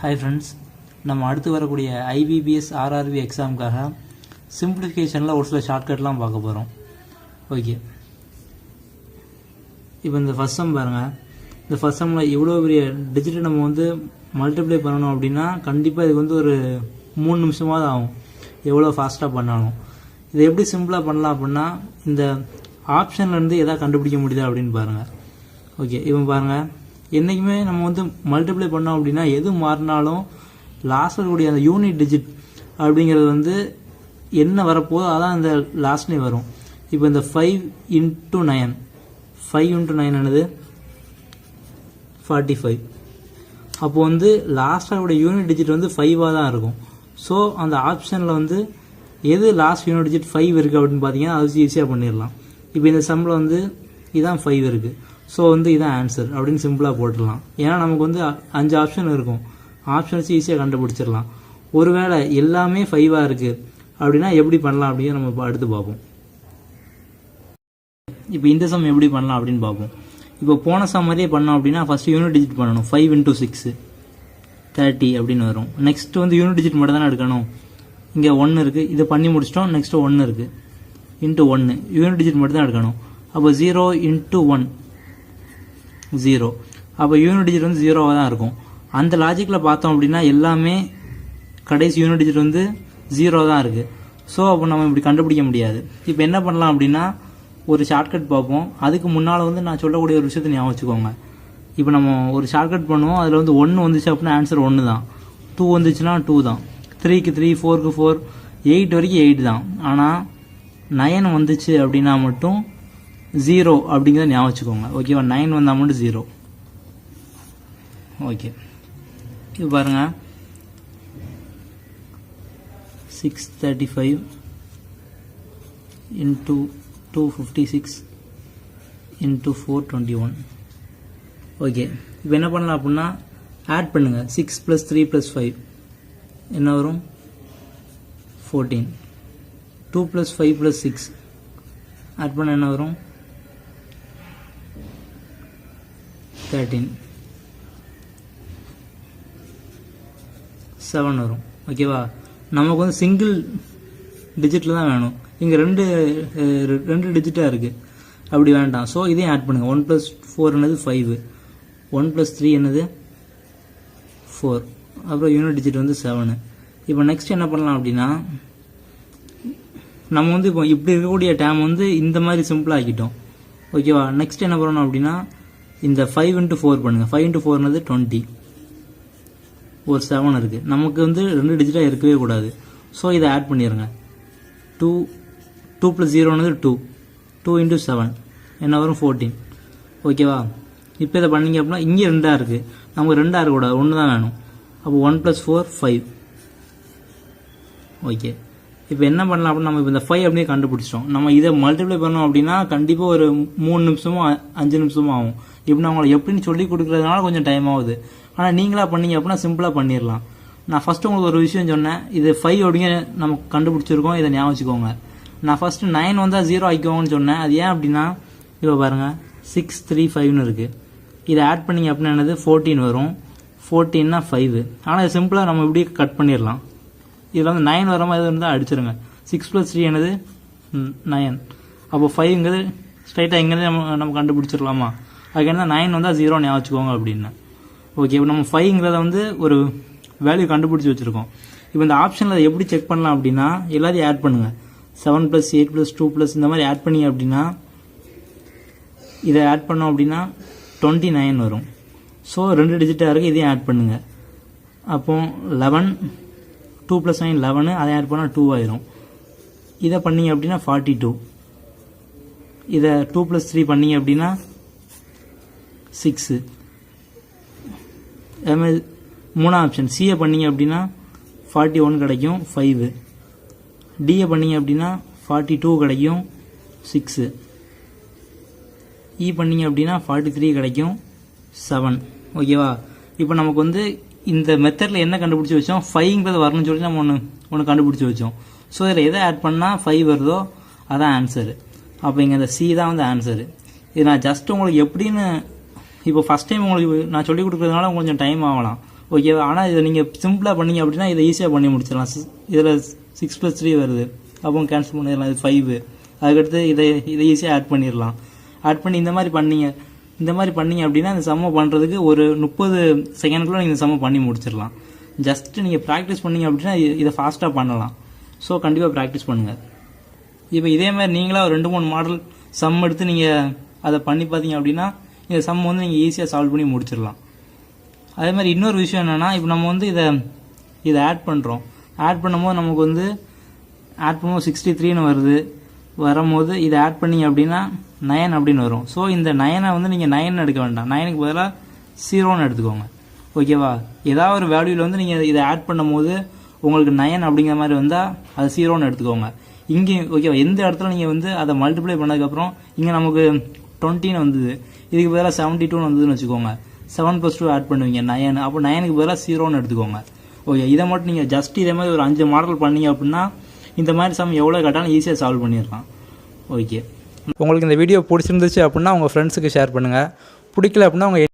Hi friends, நம்ம அடுத்து வரக்கூடிய IBPS RRB எக்ஸாமுக்காக சிம்பிளிஃபிகேஷனில் ஒரு சில ஷார்ட்கட்லாம் பார்க்க போகிறோம். ஓகே, இப்போ இந்த ஃபர்ஸ்ட் சம் பாருங்கள். இந்த ஃபர்ஸ்ட் சம்மில் இவ்வளோ பெரிய டிஜிட்டை நம்ம வந்து மல்டிப்ளை பண்ணணும் அப்படின்னா கண்டிப்பாக இதுக்கு வந்து ஒரு 3 நிமிஷமாவது ஆகும், எவ்வளோ ஃபாஸ்ட்டாக பண்ணாலும். இதை எப்படி சிம்பிளாக பண்ணலாம் அப்படின்னா இந்த ஆப்ஷன்லேருந்து எதாவது கண்டுபிடிக்க முடியுதா அப்படின்னு பாருங்கள். ஓகே, இப்போ பாருங்கள், என்றைக்குமே நம்ம வந்து மல்டிப்ளை பண்ணோம் அப்படின்னா எது மாறினாலும் லாஸ்ட்டில் இருக்கக்கூடிய அந்த யூனிட் டிஜிட் அப்படிங்கிறது வந்து என்ன வரப்போதோ அதான் இந்த லாஸ்ட்லேயே வரும். இப்போ இந்த 5 × 9 5 × 9 என்னது 45. அப்போது வந்து லாஸ்ட்டாக இருக்கக்கூடிய யூனிட் டிஜிட் வந்து 5ஆக தான் இருக்கும். ஸோ அந்த ஆப்ஷனில் வந்து எது லாஸ்ட் யூனிட் டிஜிட் 5 இருக்குது அப்படின்னு பார்த்தீங்கன்னா அது ஈஸியாக பண்ணிடலாம். இப்போ இந்த சம்மில் வந்து இதான் 5 இருக்குது. ஸோ வந்து இதான் ஆன்சர் அப்படின்னு சிம்பிளாக போட்டுடலாம். ஏன்னா நமக்கு வந்து 5 ஆப்ஷன் இருக்கும், ஆப்ஷன் வச்சு ஈஸியாக கண்டுபிடிச்சிடலாம். ஒருவேளை எல்லாமே 5ஆக இருக்குது அப்படின்னா எப்படி பண்ணலாம் அப்படின்னு நம்ம இப்போ அடுத்து பார்ப்போம். இப்போ இந்த சம் எப்படி பண்ணலாம் அப்படின்னு பார்ப்போம். இப்போ போன சம் மாதிரியே பண்ணோம் அப்படின்னா ஃபஸ்ட்டு யூனிட் டிஜிட் பண்ணணும். 5 × 6 30 அப்படின்னு வரும். நெக்ஸ்ட் வந்து யூனிட் டிஜிட் மட்டும் தானே எடுக்கணும். இங்கே 1 இருக்குது, இதை பண்ணி முடிச்சிட்டோம். நெக்ஸ்ட்டு 1 இருக்குது, × 1 யூனிட் டிஜிட் மட்டும் தான் எடுக்கணும். அப்போ 0 × 1 0. அப்போ யூனிட் டிஜிட் வந்து 0வாக தான் இருக்கும். அந்த லாஜிக்கில் பார்த்தோம் அப்படின்னா எல்லாமே கடைசி யூனிட் டிஜிட் வந்து 0 தான் இருக்குது. ஸோ அப்போ நம்ம இப்படி கண்டுபிடிக்க முடியாது. இப்போ என்ன பண்ணலாம் அப்படின்னா ஒரு ஷார்ட்கட் பார்ப்போம். அதுக்கு முன்னால் வந்து நான் சொல்லக்கூடிய ஒரு விஷயத்தை ஞாபகம் வச்சுக்கோங்க. இப்போ நம்ம ஒரு ஷார்ட்கட் பண்ணுவோம், அதில் வந்து 1 வந்துச்சு அப்படின்னா ஆன்சர் 1 தான், 2 வந்துச்சுன்னா 2 தான், 3க்கு 3, 4க்கு 4, 8 வரைக்கும் 8 தான். ஆனால் 9 வந்துச்சு அப்படின்னா மட்டும் 0 அப்படிங்கிறத ஞாபகம் வச்சுக்கோங்க. ஓகேவா, 9 வந்தால் மட்டும் 0. ஓகே, இது பாருங்கள், 635 × 256 × 421. ஓகே, இப்போ என்ன பண்ணலாம் அப்படின்னா ஆட் பண்ணுங்கள். 6 + 3 + 5 என்ன வரும் 14. 2 + 5 + 6 ஆட் பண்ண என்ன வரும் 13. 7 வரும். ஓகேவா, நமக்கு வந்து சிங்கிள் டிஜிட்டில் தான் வேணும். இங்கே ரெண்டு டிஜிட்டாக இருக்குது, அப்படி வேண்டாம். ஸோ இதையும் ஆட் பண்ணுங்கள். 1 + 4 என்னது 5, 1 + 3 என்னது 4, அப்புறம் யூனிட் டிஜிட் வந்து 7. இப்போ நெக்ஸ்ட் என்ன பண்ணலாம் அப்படின்னா நம்ம வந்து இப்போ இப்படி இருக்கக்கூடிய டேம் வந்து இந்த மாதிரி சிம்பிளாக ஆக்கிட்டோம். ஓகேவா, நெக்ஸ்ட் என்ன பண்ணணும் அப்படின்னா இந்த 5 × 4 பண்ணுங்கள். 5 × 4 என்னது 20, ஒரு 7 இருக்குது. நமக்கு வந்து 2 டிஜிட்டாக இருக்கவே கூடாது. ஸோ இதை ஆட் பண்ணிடுங்க. 2 + 0 என்னது 2, 2 × 7 என்ன வரும் 14. ஓகேவா, இப்போ இதை பண்ணிங்க அப்படின்னா இங்கே 2ஆக இருக்குது, நமக்கு 2ஆக இருக்கக்கூடாது, 1 தான் வேணும். அப்போ 1 + 4 5. ஓகே, இப்போ என்ன பண்ணலாம் அப்படின்னா நம்ம இப்போ இந்த 5 அப்படியே கண்டுபிடிச்சிட்டோம். நம்ம இதை மல்டிப்ளை பண்ணோம் அப்படின்னா கண்டிப்பாக ஒரு 3 நிமிஷமோ 5 நிமிஷமோ ஆகும். இப்போ நான் உங்களை எப்படின்னு சொல்லி கொடுக்குறதுனால கொஞ்சம் டைம் ஆகுது. ஆனால் நீங்களாக பண்ணீங்க அப்படின்னா சிம்பிளாக பண்ணிடலாம். நான் ஃபஸ்ட்டு உங்களுக்கு ஒரு விஷயம் சொன்னேன், இது 5 அப்படிங்க நம்ம கண்டுபிடிச்சிருக்கோம், இதை ஞாபகம் வச்சுக்கோங்க. நான் ஃபஸ்ட்டு 9 வந்தால் 0 ஆக்கிக்கோங்கன்னு சொன்னேன். அது ஏன் அப்படின்னா இப்போ பாருங்கள் 6 3 5ன்னு இருக்குது. இதை ஆட் பண்ணிங்க அப்படின்னா என்னது 14 வரும். 14னா 5. ஆனால் இது சிம்பிளாக நம்ம இப்படியே கட் பண்ணிடலாம். இதில் வந்து 9 வர மாதிரி இருந்தால் அடிச்சிருங்க. 6 + 3 என்னது 9. அப்போ 5ங்கிறது ஸ்ட்ரைட்டாக இங்கேருந்து நம்ம கண்டுபிடிச்சிடலாமா. அதுக்கு என்ன 9 வந்தால் 0 ஞாபகம் வச்சுக்கோங்க அப்படின்னு. ஓகே, இப்போ நம்ம 5ங்கிறத வந்து ஒரு வேல்யூ கண்டுபிடிச்சி வச்சுருக்கோம். இப்போ இந்த ஆப்ஷனில் அதை எப்படி செக் பண்ணலாம் அப்படின்னா எல்லாத்தையும் ஆட் பண்ணுங்கள். 7 + 8 + 2 இந்த மாதிரி ஆட் பண்ணி அப்படின்னா இதை ஆட் பண்ணோம் அப்படின்னா 29 வரும். ஸோ 2 டிஜிட்டாக இருக்குது, இதையும் ஆட் பண்ணுங்கள். அப்போ 11, 2 + 9 11, அதை ஆட் பண்ணால் 2 ஆயிரும். இதை பண்ணிங்க அப்படின்னா 42. இதை 2 + 3 பண்ணிங்க அப்படின்னா 6. அதுமாதிரி 3 ஆப்ஷன் சியை பண்ணிங்க அப்படின்னா 41 கிடைக்கும் 5. டியை பண்ணிங்க அப்படின்னா 42 கிடைக்கும் 6. இ பண்ணிங்க அப்படின்னா 43 கிடைக்கும் 7. ஓகேவா, இப்போ நமக்கு வந்து இந்த மெத்தடில் என்ன கண்டுபிடிச்சி வச்சோம் 5ங்கிறது வரணும்னு சொல்லி நம்ம ஒன்று கண்டுபிடிச்சி வச்சோம். ஸோ இதில் எதை ஆட் பண்ணால் 5 வருதோ அதான் ஆன்சரு. அப்போ இங்கே இந்த சி தான் வந்து ஆன்சரு. இது நான் ஜஸ்ட் உங்களுக்கு எப்படின்னு இப்போ ஃபஸ்ட் டைம் உங்களுக்கு நான் சொல்லிக் கொடுக்குறதுனால கொஞ்சம் டைம் ஆகலாம். ஓகேவா. ஆனால் இதை நீங்கள் சிம்பிளாக பண்ணீங்க அப்படின்னா இதை ஈஸியாக பண்ணி முடிச்சிடலாம். இதில் 6+3 வருது, அப்போ கேன்சல் பண்ணிடலாம். இது 5. அதுக்கடுத்து இதை ஈஸியாக ஆட் பண்ணிடலாம். ஆட் பண்ணி இந்த மாதிரி பண்ணீங்க அப்படின்னா இந்த சம்மை பண்ணுறதுக்கு ஒரு 30 செகண்ட்குள்ளே நீங்கள் இந்த சம்மை பண்ணி முடிச்சிடலாம். ஜஸ்ட்டு நீங்கள் ப்ராக்டிஸ் பண்ணீங்க அப்படின்னா இதை ஃபாஸ்ட்டாக பண்ணலாம். ஸோ கண்டிப்பாக ப்ராக்டிஸ் பண்ணுங்கள். இப்போ இதே மாதிரி நீங்களாக ஒரு 2-3 மாடல் சம் எடுத்து நீங்கள் அதை பண்ணி பார்த்தீங்க அப்படின்னா இந்த சம் வந்து நீங்கள் ஈஸியாக சால்வ் பண்ணி முடிச்சிடலாம். அதே மாதிரி இன்னொரு விஷயம் என்னென்னா, இப்போ நம்ம வந்து இதை ஆட் பண்ணுறோம். ஆட் பண்ணும்போது நமக்கு வந்து 63ன்னு வரும்போது இதை ஆட் பண்ணிங்க அப்படின்னா 9 அப்படின்னு வரும். ஸோ இந்த 9 வந்து நீங்கள் 9 எடுக்க வேண்டாம், 9க்கு பதிலாக 0ன்னு எடுத்துக்கோங்க. ஓகேவா. ஏதாவது ஒரு வேல்யூவில் வந்து நீங்கள் இதை ஆட் பண்ணும்போது உங்களுக்கு 9 அப்படிங்கிற மாதிரி வந்தால் அது 0ன்னு எடுத்துக்கோங்க. இங்கே ஓகேவா, எந்த இடத்துல நீங்கள் வந்து அதை மல்டிப்ளை பண்ணதுக்கப்புறம் இங்கே நமக்கு 20ன்னு வந்தது, இதுக்கு பதிலாக 72ன்னு வந்ததுன்னு வச்சுக்கோங்க. 7+2 ஆட் பண்ணுவீங்க 9, அப்போ 9க்கு பதிலாக 0ன்னு எடுத்துக்கோங்க. ஓகே, இதை மட்டும் நீங்கள் ஜஸ்ட் இதே மாதிரி ஒரு 5 மாடல் பண்ணீங்க அப்படின்னா இந்த மாதிரி சம் எவ்வளோ கேட்டாலும் ஈஸியாக சால்வ் பண்ணிடலாம். ஓகே, உங்களுக்கு இந்த வீடியோ பிடிச்சிருந்துச்சு அப்படின்னா உங்கள் ஃப்ரெண்ட்ஸுக்கு ஷேர் பண்ணுங்கள். பிடிக்கல அப்படின்னா உங்கள்